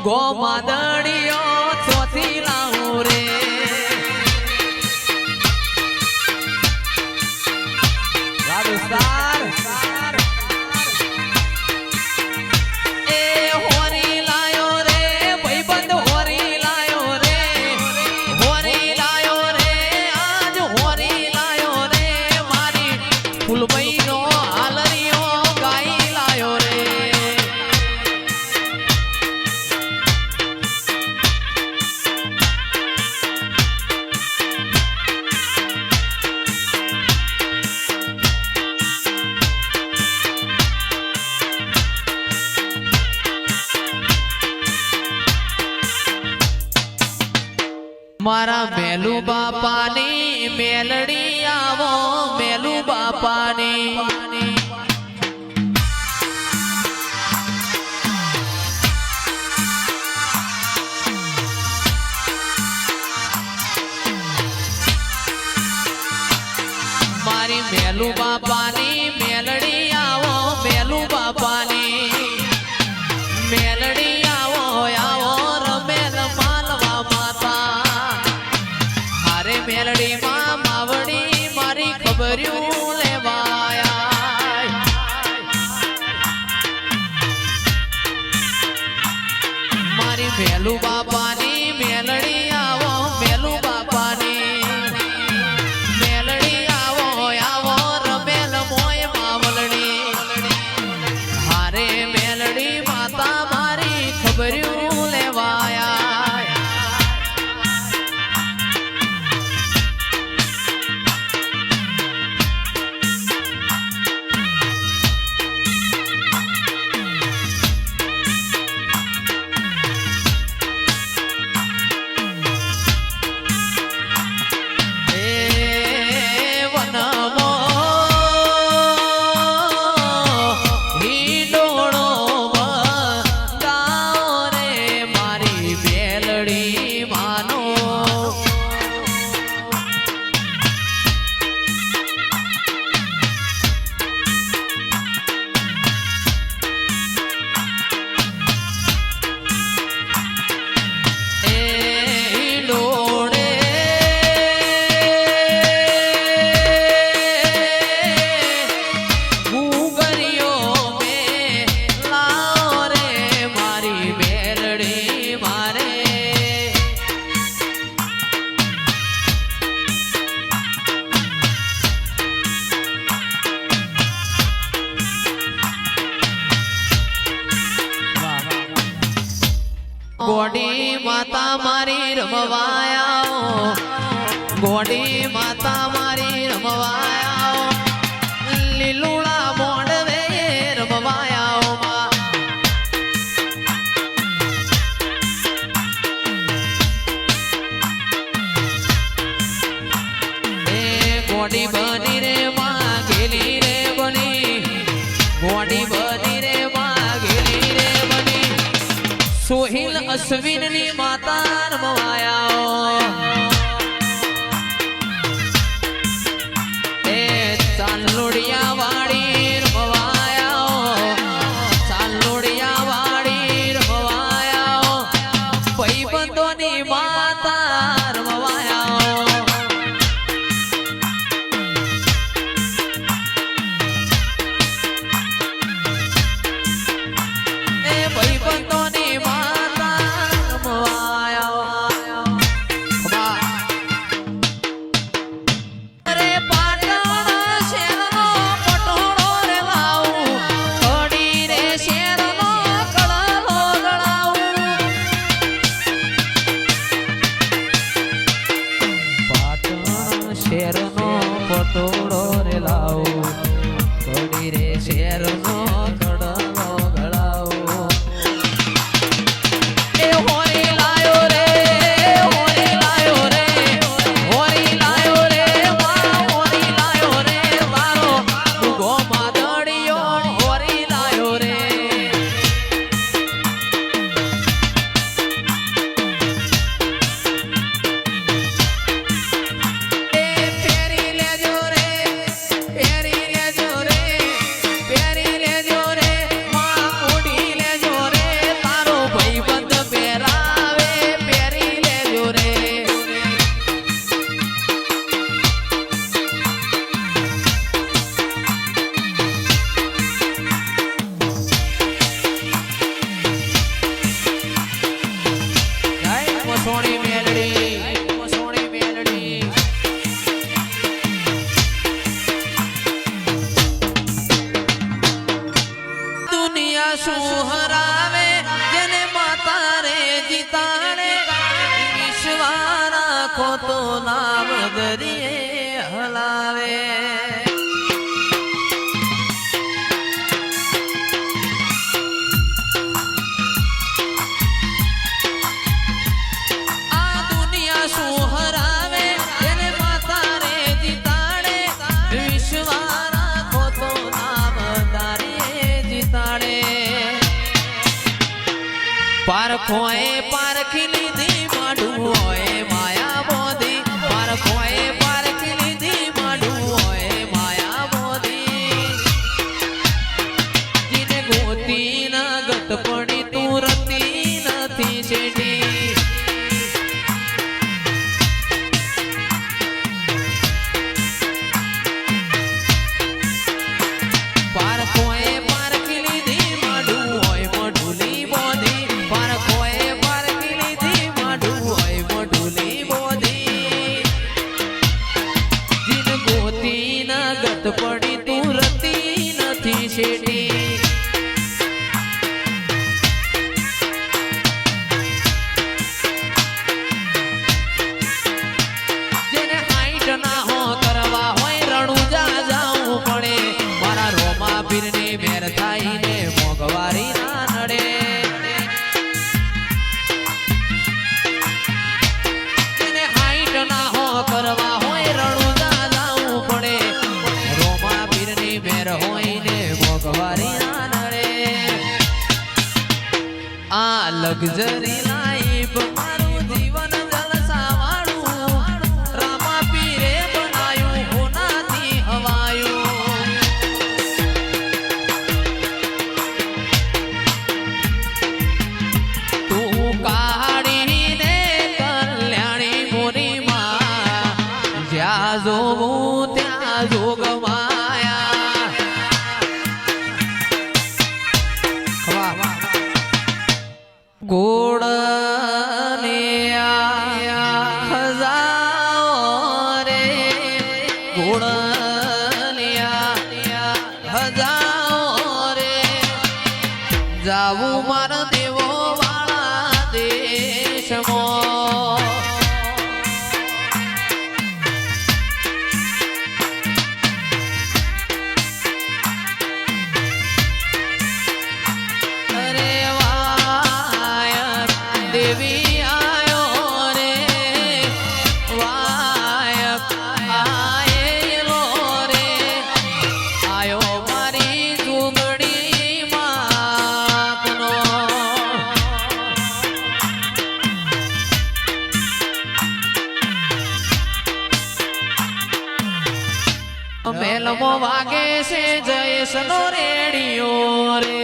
ઉગો માદડિયો ચોથી લાવું રે રાજસ્થાન એ હોરી લાયો રે ભાઈબંધ હોરી લાયો રે આજ હોરી લાયો રે મારી ફૂલભાઈનો હાલરિયો ગાઈ લાયો રે મારા મેલુ બાપાની મેલડી આવો મેલુ બાપાની મારી મેલુ બાપાની મેલડી આવો મેલુ બાપાની મેલડી આવો આવો રમેલ માલવા માતા મેલડી માં માવડી મારી ખબર્યું લેવાયા મારી મેલુ બાપાની મેલડી આવો મેલુ બાપાની મેલડી આવો આવો રમેલ મોય માવલડી મારે મેલડી માતા મારી ખબર્યું લેવાયા ગોડી માતા મારી રમવાયા ગોડી માતા મારી રમવાયા લીલુડા મોડવે રમવાયા એ ગોડી બની રે માં ગેલી રે બની ગોડી બની રે માં ગેલી રે બની સોહિલ અશ્વિન ની માતા રમવાયા એ ચાંદલોડિયા વાળી રમવાયા ચાંદલોડિયા વાળી રમવાયા ભાઈબંધોની માતા રમવાયા એ ભાઈબંધોની માતા નગરીએ હલાવે પારખોએ પારખી લીધી માડું હોય માયા મોદી પારખોએ પારખી લીધી માડું હોય માયા મોદી જીને ગોતી ના ગત પડી તું રતી નથી શેઠી પારખોએ પારખી લીધી માડું હોય મઢુલી મોદી પડી તું રતી નથી શેઠી જેને હાઈટ ના હો કરવા હોય રણુજા જાવું પડે મારા રોમા પીરની મેર થાય ને મોંઘવારી ના નડે જેને હાઈટ ના હો કરવા હોય રણુજા જાવું પડે મેર હોય ને મોંઘવારી ના નડે આ લક્ઝરી લાઈફ મારું જીવન જલસા વાળું રામા પીરે બનાયું હોનાથી હવાયું તું કાઢીને કલ્યાણી મોરી માં જ્યાં જોવું ત્યાં જોગમાં ગોળલિયા હજાઓ રે ગોળલિયા હજાઓ રે જાવું મારા દેવો વાળા દેશમાં દેવી આયો રે વાયક આયેલો રે આયો મારી જુગડી માતનો મેલમો વાગે છે જયેશનો રેડિયો રે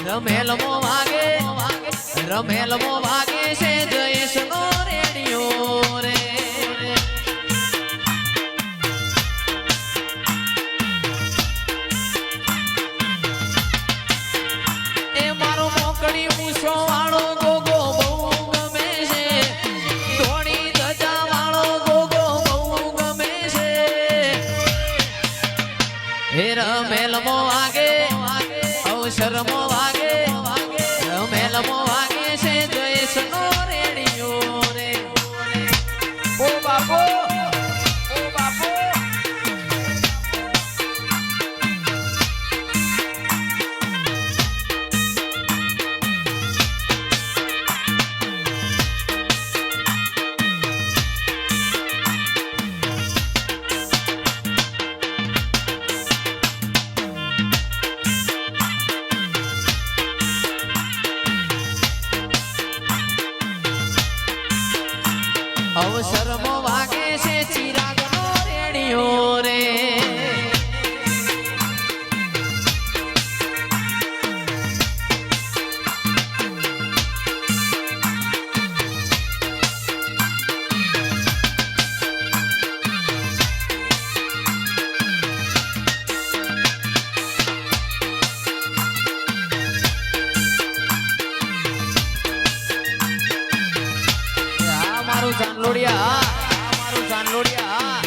રમેલમો વાગે રમેલમો વાગે છે જયેશનો રેડિયો રે એ મારો મોકળી મૂછો વાળો ગોગો બહુ ગમે છે ધોળી ધજા વાળો ગોગો બહુ ગમે છે હે રમેલમો વાગે અવસરમો વાગે રમેલમો વાગે છે જયેશનો રેડિયો રે ઓ બાપો અવસરમો વાગે છે ચિરાગનો રેડિયો રે મારું ચાંદલોડિયા આ મારું ચાંદલોડિયા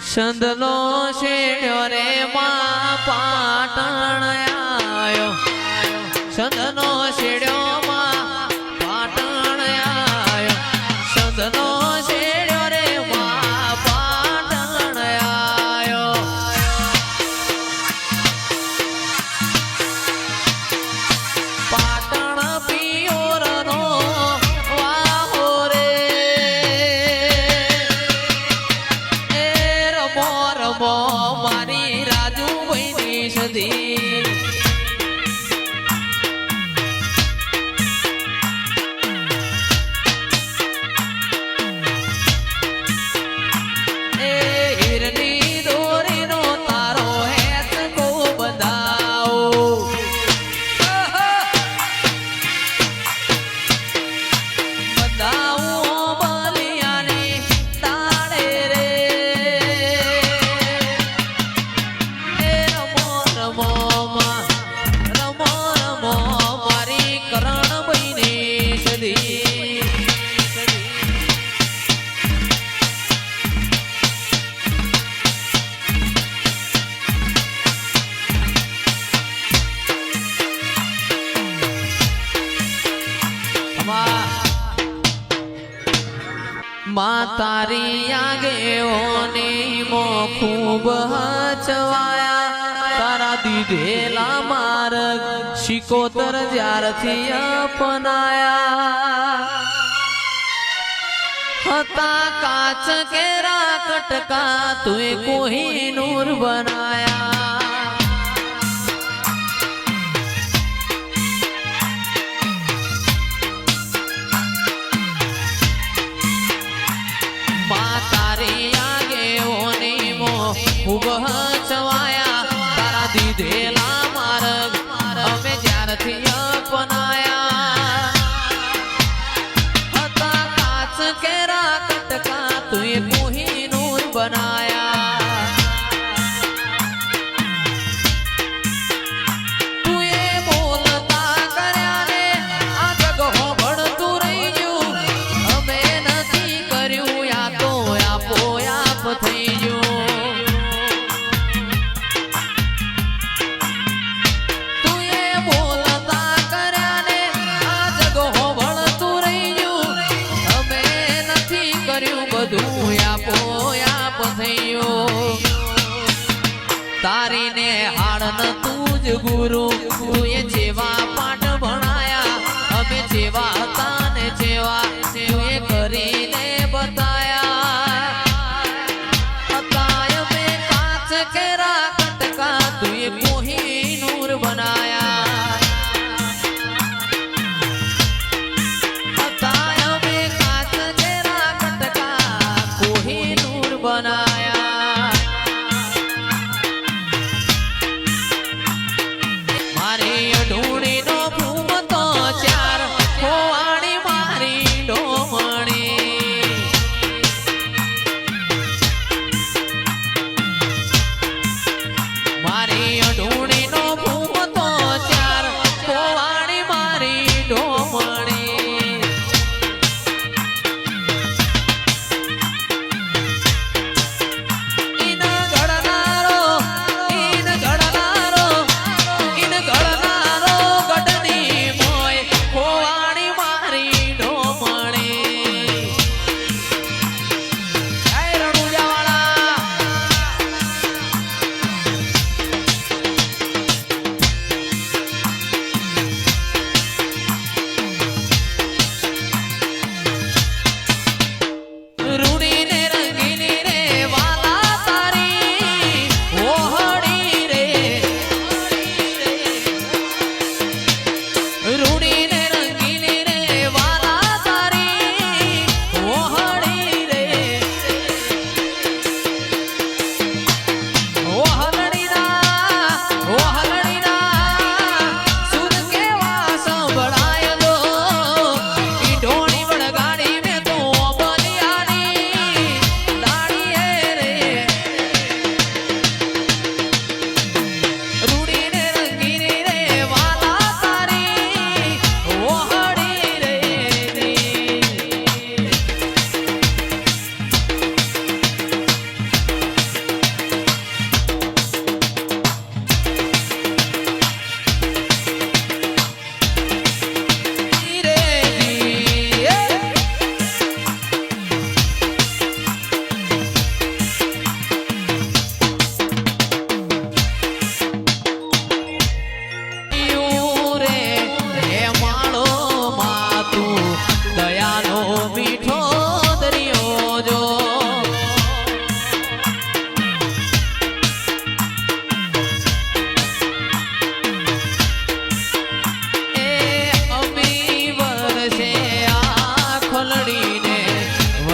સંદનો શેડ્યો રે માં પાટણ આયો સંદનો શેડ્યો માં પાટણ આયો સંદનો શેડ્યો રે માં પાટણ આયો પાટણ પિયોરનો વાહો રે રમો મારી રાજુભાઈની સદી એ હીરની દોરીનો તારો હેત કો બંધાવો બંધાવું બલિયાની તાળે રે રમો મારી કરણભાઈની સદી માં તારી આગેઓની મો ખૂબ હચવાયા તારા દીધેલા માર્ગ શિકોતર જ્યારથી અપનાયા હતા કાચ કેરા કટકા તુએ કોહિનૂર બનાયા તારી આગેઓની મો ખૂબ હચવાયા તારા દીધેલા માર્ગ અમે જ્યારથી અપનાયા હતા કાચ કેરા કટકા તુએ કોહિનૂર બનાયા તુએ બોલતા કર્યા ને આ જગ હોભળતું રહી ગયું અમે નથી કર્યું યા તો આપોઆપ થઈ ગયું તુએ બોલતા કર્યા ને આ જગ હોભળતું રહી ગયું અમે નથી કર્યું બધું આપોઆપ થઈ ગયું તારીને હાડ ન તું જ ગુરુ તુએ જેવા પાઠ ભણાયા અમે જેવા હતા ને જેવા તુએ કરીને બતાયા હતા અમે કાચ કેરા કટકા તુએ કોહિનૂર બનાયા હતા અમે કાચ કેરા કટકા કોહિનૂર બનાયા મારી અઢૂણીનો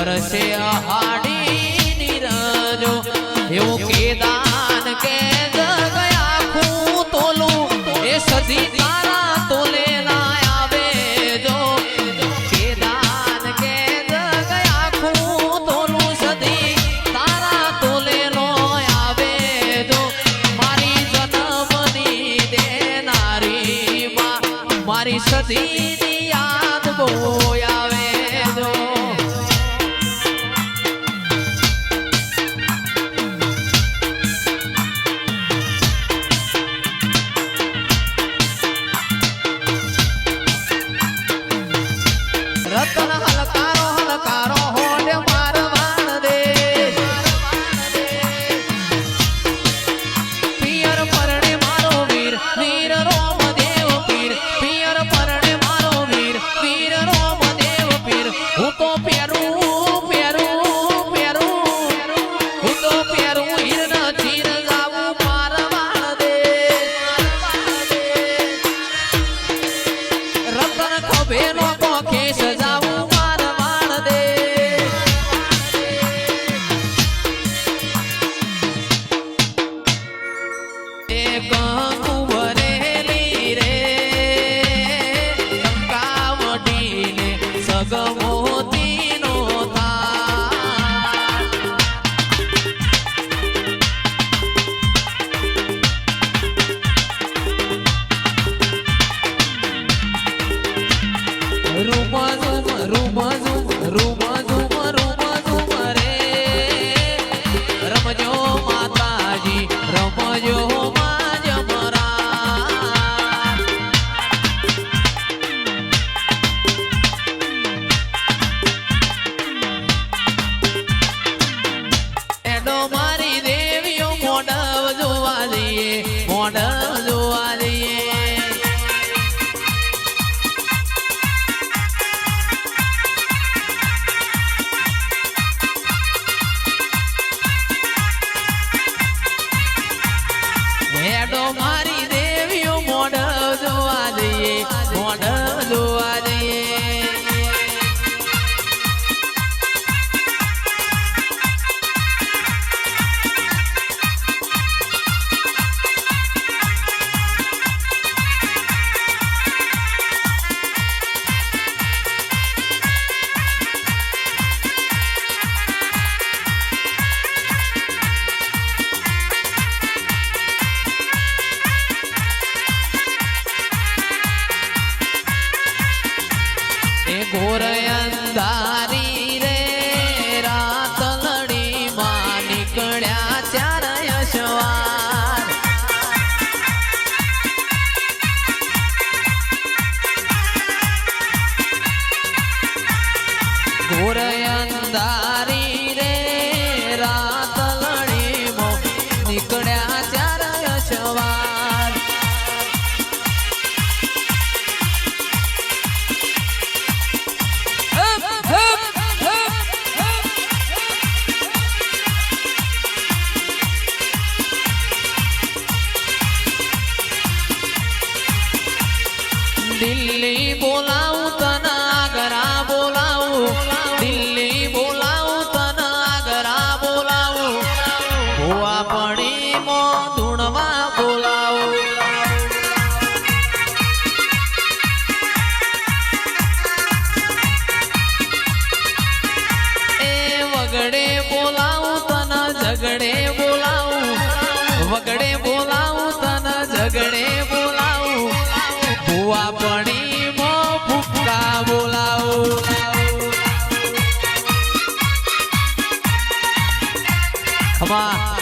વરસે હાડી નીરજો એવું કેદાન કે ગયા ખું તોલું એ સદી તારા તોલે ના આવે જો કેદાન કે ગયા ખું તોલું સદી તારા તોલે નો આવે જો મારી જન્મની દેનારી માં મારી સદીની યાદ બહુ આવે જો રતન હલકારો હલકારો હોડ મારવાણ દે પિયર પરણે મારો વીર વીર રોમદેવ પીર પિયર પરણે મારો વીર વીર રોમદેવ પીર હું તો પેરું પેરું પેરું હું તો પેરું હીર ચીર જાવું મારવાણ દે રતન ખભે નો કોખે સજાવું મારવાણ દે એક કુંવરેલી રે ટંકાવટીને સગમોતીનો થાળ room room room room room room રે રમજો માતાજી રમજો માં જમરા એડો મારી દેવીઓ મોઢવ જોવા જઈએ મોઢવ જોવા જઈએ હેડો મારી દેવીઓ મોઢ જોવા દઈએ મોઢ જોવા દઈએ ઘોર અંધારી રે રાત લડી માં નીકળ્યા ચાર યશવાર ઘોર અંધારી રે રાત લડી માં નીકળ્યા ચાર યશવાર દિલ્હી બોલાવું તને આગરા બોલાવું દિલ્હી બોલાવું તને આગરા બોલાવું ભુવા પડી મો ધૂણવા બોલાવું એ વગડે બોલાવું તને ઝગડે બોલાવું વગડે બોલાવું તને ઝગડે બોલાવું ભુવા પડી મો ફૂફકા બોલાવું ખમા